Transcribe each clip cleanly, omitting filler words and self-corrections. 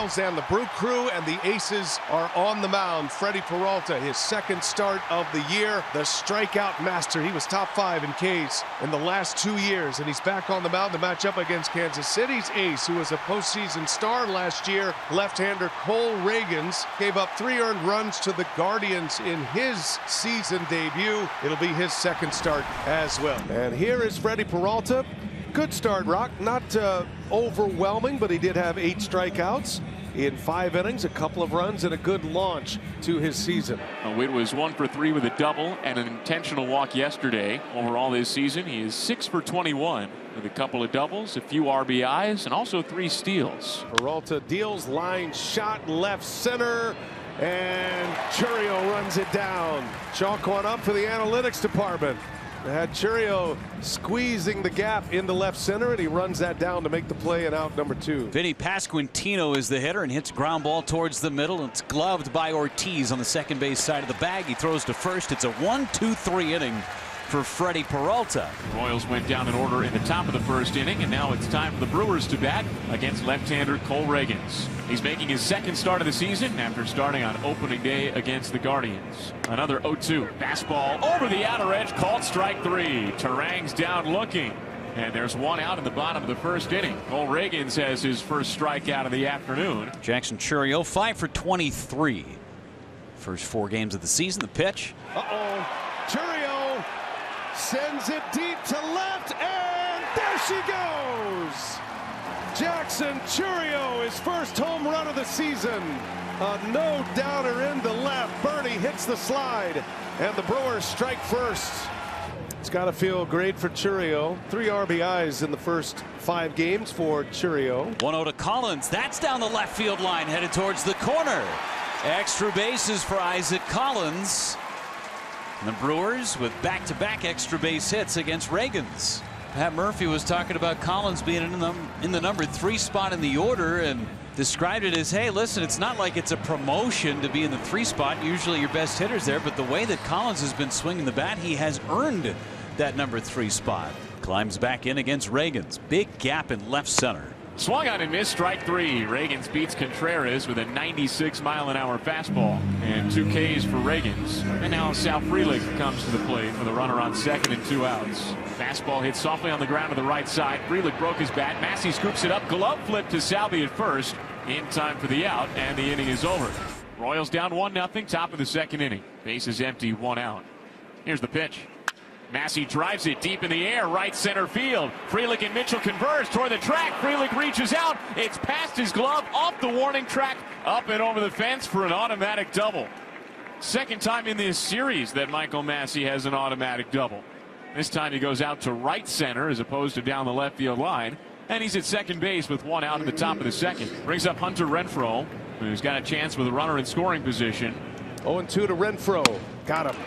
Royals and the Brew Crew, and the Aces are on the mound. Freddie Peralta, his second start of the year, the strikeout master. He was top 5 in Ks in the last 2 years, and he's back on the mound to match up against Kansas City's ace, who was a postseason star last year. Left-hander Cole Ragans gave up 3 earned runs to the Guardians in his season debut. It'll be his second start as well. And here is Freddie Peralta. Good start, Rock. Not overwhelming, but he did have 8 strikeouts in 5 innings, a couple of runs, and a good launch to his season. It was 1 for 3 with a double and an intentional walk yesterday. Overall this season, he is 6 for 21 with a couple of doubles, a few RBIs, and also 3 steals. Peralta deals line shot left center, and Chourio runs it down. Chalk one up for the analytics department. They had Chourio squeezing the gap into left center, and he runs that down to make the play and out number 2. Vinny Pasquantino is the hitter and hits ground ball towards the middle. It's gloved by Ortiz on the second base side of the bag. He throws to first. It's a 1-2-3 inning for Freddie Peralta. Royals went down in order in the top of the first inning, and now it's time for the Brewers to bat against left-hander Cole Ragans. He's making his second start of the season after starting on opening day against the Guardians. Another 0-2 fastball over the outer edge, called strike 3. Terang's down looking, and there's 1 out in the bottom of the first inning. Cole Ragans has his first strikeout of the afternoon. Jackson Chourio 5 for 23. First 4 games of the season. The pitch. Chourio sends it deep to left, and there she goes. Jackson Chourio, his first home run of the season. A no-doubter into left. Bernie hits the slide, and the Brewers strike first. It's got to feel great for Chourio. 3 RBIs in the first 5 games for Chourio. 1-0 to Collins. That's down the left field line, headed towards the corner. Extra bases for Isaac Collins. And the Brewers with back-to-back extra base hits against Ragans. Pat Murphy was talking about Collins being in the number 3 spot in the order and described it as, hey, listen, it's not like it's a promotion to be in the 3 spot. Usually your best hitter's there, but the way that Collins has been swinging the bat, he has earned that number 3 spot. Climbs back in against Ragans. Big gap in left center. Swung on and missed, strike 3. Ragans beats Contreras with a 96-mile-an-hour fastball and 2 Ks for Ragans. And now Sal Frelick comes to the plate with a runner on second and 2 outs. Fastball hit softly on the ground to the right side. Frelick broke his bat. Massey scoops it up. Glove flip to Salvi at first in time for the out, and the inning is over. Royals down 1-0, top of the second inning. Bases empty, 1 out. Here's the pitch. Massey drives it deep in the air, right center field. Frelick and Mitchell converge toward the track. Frelick reaches out. It's past his glove, off the warning track, up and over the fence for an automatic double. Second time in this series that Michael Massey has an automatic double. This time he goes out to right center as opposed to down the left field line. And he's at second base with 1 out in the top of the second. Brings up Hunter Renfroe, who's got a chance with a runner in scoring position. 0-2 to Renfroe. Got him.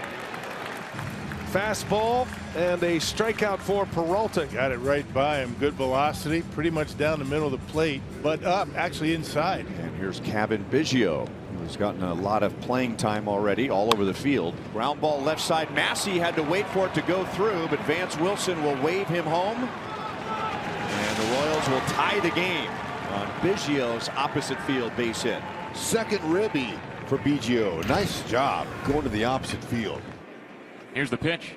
Fastball and a strikeout for Peralta. Got it right by him. Good velocity, pretty much down the middle of the plate, but up actually inside. And here's Kevin Biggio, who's gotten a lot of playing time already all over the field. Ground ball left side. Massey had to wait for it to go through, but Vance Wilson will wave him home. And the Royals will tie the game on Biggio's opposite field base hit. Second ribby for Biggio. Nice job going to the opposite field. Here's the pitch.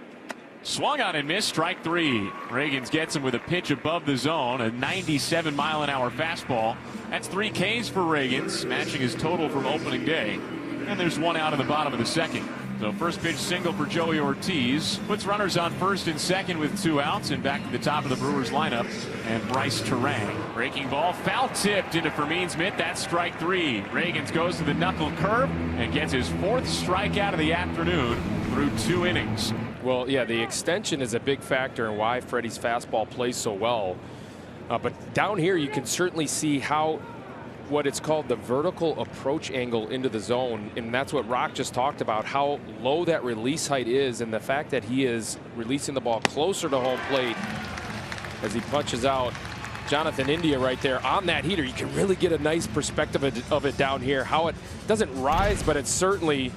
Swung on and missed, strike 3. Ragans gets him with a pitch above the zone, a 97-mile-an-hour fastball. That's 3 Ks for Ragans, matching his total from opening day. And there's 1 out in the bottom of the second. So first pitch single for Joey Ortiz. Puts runners on first and second with 2 outs, and back to the top of the Brewers lineup. And Bryce Terang. Breaking ball, foul tipped into Fermin's mitt. That's strike 3. Ragans goes to the knuckle curve and gets his 4th strikeout of the afternoon through 2 innings. Well, yeah, the extension is a big factor in why Freddie's fastball plays so well. But down here, you can certainly see how what it's called the vertical approach angle into the zone, and that's what Rock just talked about, how low that release height is, and the fact that he is releasing the ball closer to home plate as he punches out Jonathan India right there on that heater. You can really get a nice perspective of it down here. How it doesn't rise, but it certainly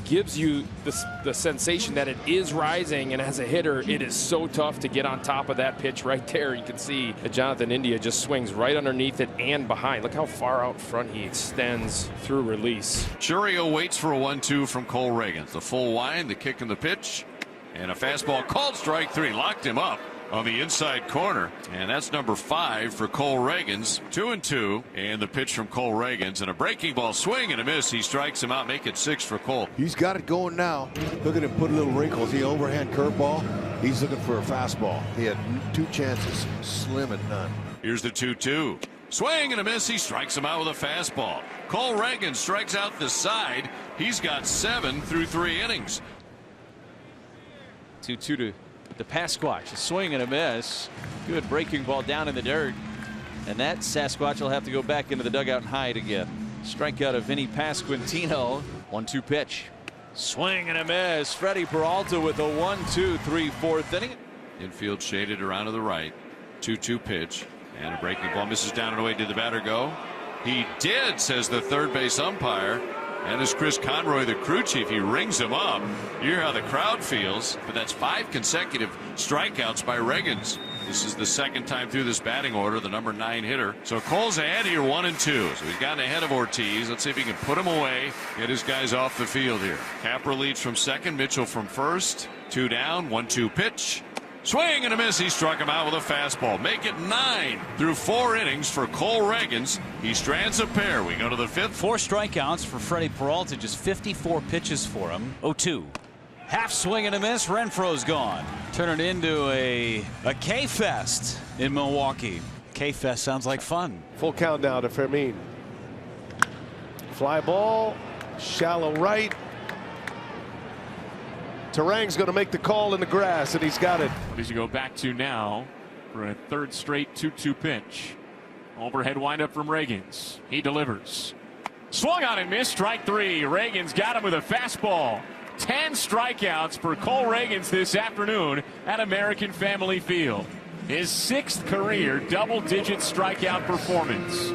gives you the sensation that it is rising. And as a hitter, it is so tough to get on top of that pitch right there. You can see that Jonathan India just swings right underneath it and behind. Look how far out front he extends through release. Churio waits for a 1-2 from Cole Reagans. The full wind, the kick in the pitch, and a fastball called strike 3. Locked him up on the inside corner, and that's number 5 for Cole Reagans. 2-2, and the pitch from Cole Reagans, and a breaking ball swing and a miss. He strikes him out, make it 6 for Cole. He's got it going now. Look at him put little wrinkles. He overhand curveball. He's looking for a fastball. He had 2 chances, slim and none. Here's the 2-2. Swing and a miss. He strikes him out with a fastball. Cole Reagans strikes out the side. He's got 7 through 3 innings. 2-2 to the Pasquatch. A swing and a miss. Good breaking ball down in the dirt. And that Sasquatch will have to go back into the dugout and hide again. Strikeout of Vinny Pasquantino. 1-2 pitch. Swing and a miss. Freddie Peralta with a 1-2-3 4th inning. Infield shaded around to the right. 2-2 pitch. And a breaking ball misses down and away. Did the batter go? He did, says the third base umpire. And as Chris Conroy, the crew chief, he rings him up. You hear how the crowd feels. But that's 5 consecutive strikeouts by Reagans. This is the second time through this batting order, the number 9 hitter. So Cole's ahead here, 1-2. So he's gotten ahead of Ortiz. Let's see if he can put him away, get his guys off the field here. Capra leads from second, Mitchell from first. 2 down, 1-2 pitch. Swing and a miss. He struck him out with a fastball. Make it 9 through 4 innings for Cole Reagans. He strands a pair. We go to the 5th. 4 strikeouts for Freddie Peralta. Just 54 pitches for him. 0-2. Half swing and a miss. Renfro's gone. Turn it into a K-Fest in Milwaukee. K-Fest sounds like fun. Full count now to Fermin. Fly ball. Shallow right. Terang's going to make the call in the grass, and he's got it. What does he go back to now for a 3rd straight 2-2 pitch? Overhead windup from Reagans. He delivers. Swung on and missed. Strike 3. Reagans got him with a fastball. 10 strikeouts for Cole Reagans this afternoon at American Family Field. His 6th career double-digit strikeout performance.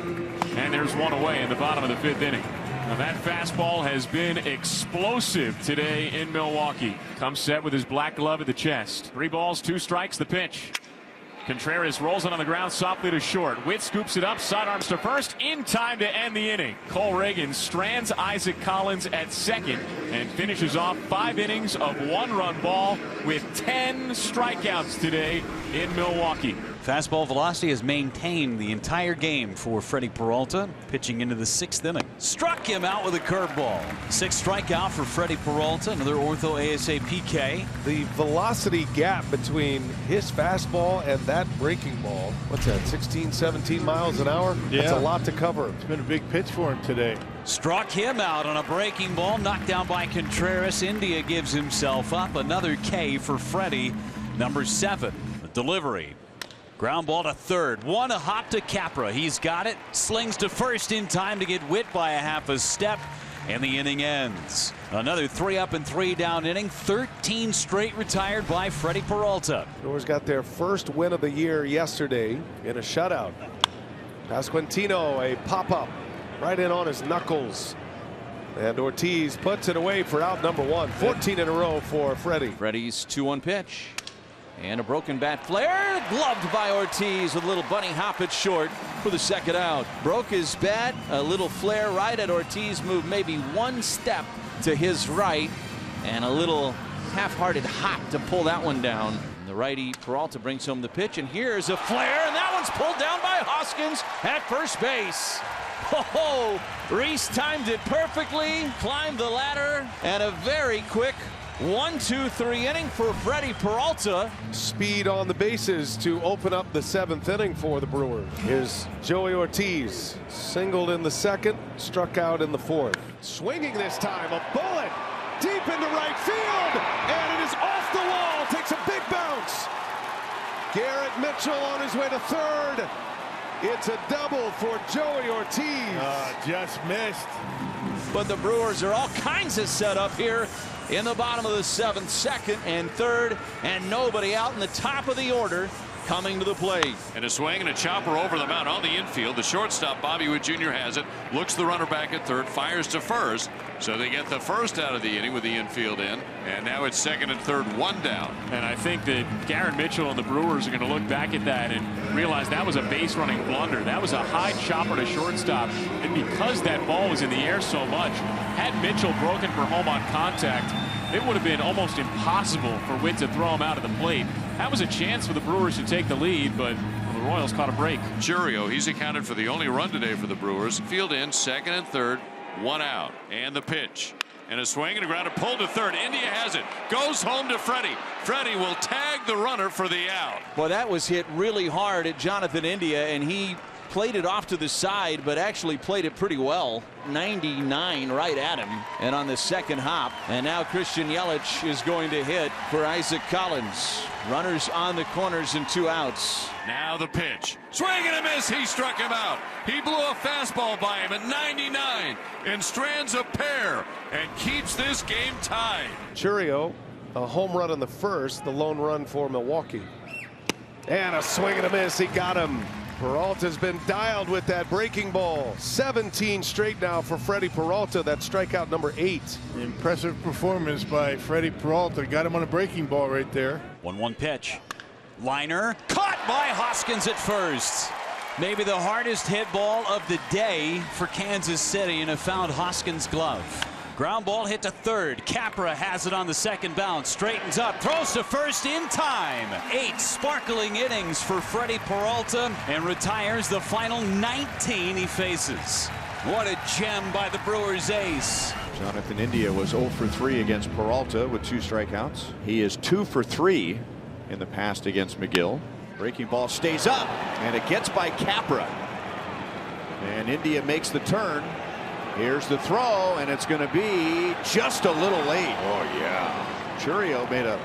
And there's one away in the bottom of the 5th inning. Now that fastball has been explosive today in Milwaukee. Comes set with his black glove at the chest. 3 balls, 2 strikes, the pitch. Contreras rolls it on the ground softly to short. Witt scoops it up, sidearms to first, in time to end the inning. Cole Reagans strands Isaac Collins at second and finishes off 5 innings of 1-run ball with 10 strikeouts today in Milwaukee. Fastball velocity has maintained the entire game for Freddie Peralta, pitching into the 6th inning. Struck him out with a curveball. 6th strikeout for Freddie Peralta, another ortho ASA PK. The velocity gap between his fastball and that breaking ball, what's that, 16, 17 miles an hour? Yeah. That's a lot to cover. It's been a big pitch for him today. Struck him out on a breaking ball, knocked down by Contreras. India gives himself up. Another K for Freddie, number 7. The delivery. Ground ball to third. One a hop to Capra. He's got it. Slings to first in time to get Witt by a half a step. And the inning ends. Another 3 up and 3 down inning. 13 straight retired by Freddie Peralta. Brewers got their first win of the year yesterday in a shutout. Pasquantino, a pop-up right in on his knuckles. And Ortiz puts it away for out number 1. 14 in a row for Freddie. Freddie's 2-1 pitch. And a broken bat flare, gloved by Ortiz with a little bunny hop at short for the 2nd out. Broke his bat, a little flare right at Ortiz, moved maybe 1 step to his right, and a little half-hearted hop to pull that one down. And the righty Peralta brings home the pitch, and here's a flare, and that one's pulled down by Hoskins at first base. Oh, Reese timed it perfectly, climbed the ladder, and a very quick 1-2-3 inning for Freddie Peralta. Speed on the bases to open up the 7th inning for the Brewers. Here's Joey Ortiz, singled in the 2nd, struck out in the 4th. Swinging this time, a bullet deep into right field, and it is off the wall, takes a big bounce. Garrett Mitchell on his way to 3rd. It's a double for Joey Ortiz. Just missed. But the Brewers are all kinds of set up here in the bottom of the 7th, 2nd and 3rd, and nobody out in the top of the order. coming to the plate. And a swing and a chopper over the mound on the infield. The shortstop, Bobby Witt Jr. has it. Looks the runner back at third. Fires to first. So they get the first out of the inning with the infield in. And now it's second and third, one down. And I think that Garrett Mitchell and the Brewers are going to look back at that and realize that was a base running blunder. That was a high chopper to shortstop. And because that ball was in the air so much, had Mitchell broken for home on contact, it would have been almost impossible for Witt to throw him out of the plate. That was a chance for the Brewers to take the lead, but the Royals caught a break. Churio, he's accounted for the only run today for the Brewers. Field in, second and third, one out. And the pitch. And a swing and a ground, a pull to third. India has it. Goes home to Freddie. Freddie will tag the runner for the out. Well, that was hit really hard at Jonathan India, and he played it off to the side, but actually played it pretty well. 99 right at him, and on the second hop. And now Christian Yelich is going to hit for Isaac Collins. Runners on the corners and 2 outs. Now the pitch. Swing and a miss. He struck him out. He blew a fastball by him at 99 and strands a pair and keeps this game tied. Churio, a home run in the first, the lone run for Milwaukee. And a swing and a miss. He got him. Peralta's been dialed with that breaking ball. 17 straight now for Freddie Peralta. That strikeout number 8. Impressive performance by Freddie Peralta. Got him on a breaking ball right there. 1-1 pitch. Liner caught by Hoskins at first. Maybe the hardest hit ball of the day for Kansas City, and it found Hoskins' glove. Ground ball hit to third. Capra has it on the second bounce. Straightens up. Throws to first in time. 8 sparkling innings for Freddie Peralta, and retires the final 19 he faces. What a gem by the Brewers ace. Jonathan India was 0 for 3 against Peralta with 2 strikeouts. He is 2 for 3 in the past against McGill. Breaking ball stays up, and it gets by Capra. And India makes the turn. Here's the throw, and it's going to be just a little late. Oh, yeah. Churio made a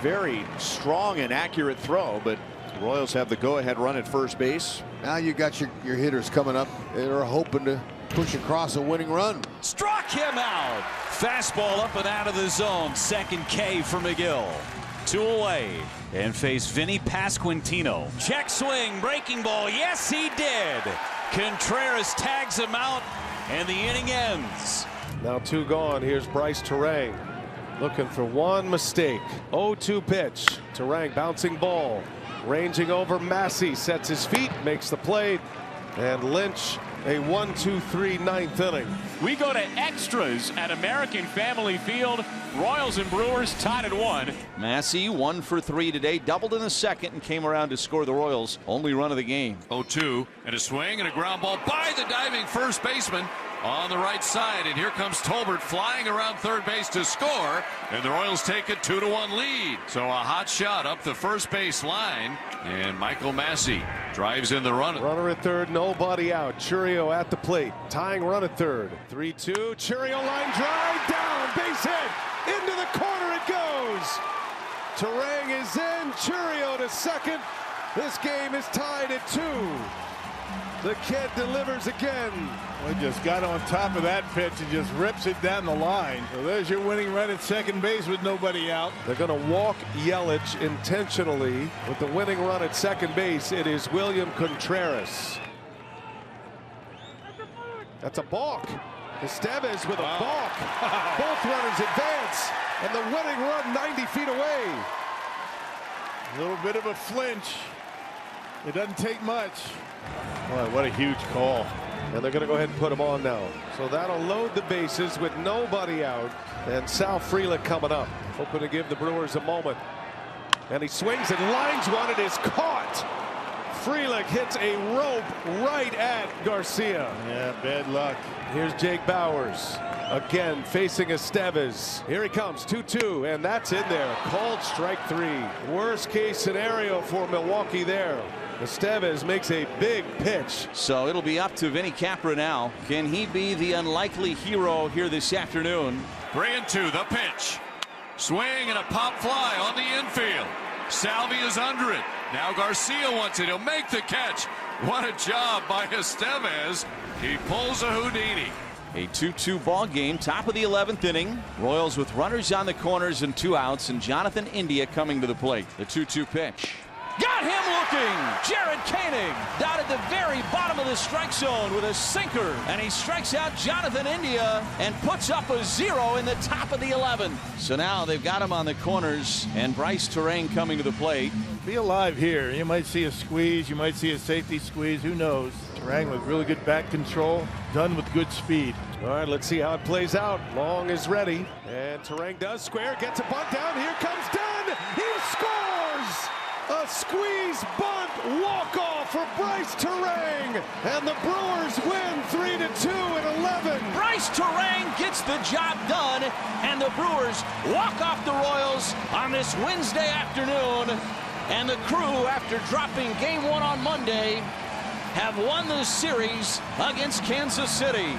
very strong and accurate throw, but the Royals have the go-ahead run at first base. Now you got your hitters coming up. They're hoping to push across a winning run. Struck him out. Fastball up and out of the zone. Second K for McGill. 2 away. And face Vinny Pasquantino. Check swing. Breaking ball. Yes, he did. Contreras tags him out, and the inning ends. Now 2 gone. Here's Bryce Terang looking for one mistake. 0-2 pitch. Terang bouncing ball. Ranging over. Massey sets his feet, makes the play, and Lynch a 1-2-3 ninth inning. We go to extras at American Family Field. Royals and Brewers tied at 1. Massey 1 for 3 today, doubled in the second and came around to score the Royals' only run of the game. 0-2 and a swing and a ground ball by the diving first baseman on the right side, and here comes Tolbert flying around third base to score, and the Royals take a 2-1 lead. So a hot shot up the first base line, and Michael Massey drives in the run. Runner at third, nobody out. Churio at the plate, tying run at third. 3-2. Churio line drive down, base hit into the corner. It goes. Terang is in. Churio to second. This game is tied at 2. The kid delivers again. Well, just got on top of that pitch and just rips it down the line. So there's your winning run at second base with nobody out. They're going to walk Yelich intentionally with the winning run at second base. It is William Contreras. That's a balk. Estevez with a balk. Both runners advance, and the winning run 90 feet away. A little bit of a flinch. It doesn't take much. Boy, what a huge call. And they're going to go ahead and put him on now. So that'll load the bases with nobody out. And Sal Frelick coming up, hoping to give the Brewers a moment. And he swings and lines one. It is caught. Frelick hits a rope right at Garcia. Yeah, bad luck. Here's Jake Bowers again facing Estevez. Here he comes, 2-2, and that's in there. Called strike 3. Worst case scenario for Milwaukee there. Estevez makes a big pitch. So it'll be up to Vinny Capra now. Can he be the unlikely hero here this afternoon? 3-2, the pitch. Swing and a pop fly on the infield. Salvi is under it. Now Garcia wants it. He'll make the catch. What a job by Estevez. He pulls a Houdini. A 2-2 ball game, top of the 11th inning. Royals with runners on the corners and 2 outs, and Jonathan India coming to the plate. The 2-2 pitch. Got him looking. Jared Koenig down at the very bottom of the strike zone with a sinker. And he strikes out Jonathan India and puts up a 0 in the top of the 11th. So now they've got him on the corners, and Bryce Terang coming to the plate. Be alive here. You might see a squeeze. You might see a safety squeeze. Who knows? Terang with really good back control. Done with good speed. All right, let's see how it plays out. Long is ready. And Terang does square. Gets a bunt down. Here comes Dunn. He scores! A squeeze bunt walk-off for Bryce Terang. And the Brewers win 3-2 in 11. Bryce Terang gets the job done, and the Brewers walk off the Royals on this Wednesday afternoon. And the Crew, after dropping Game 1 on Monday, have won the series against Kansas City.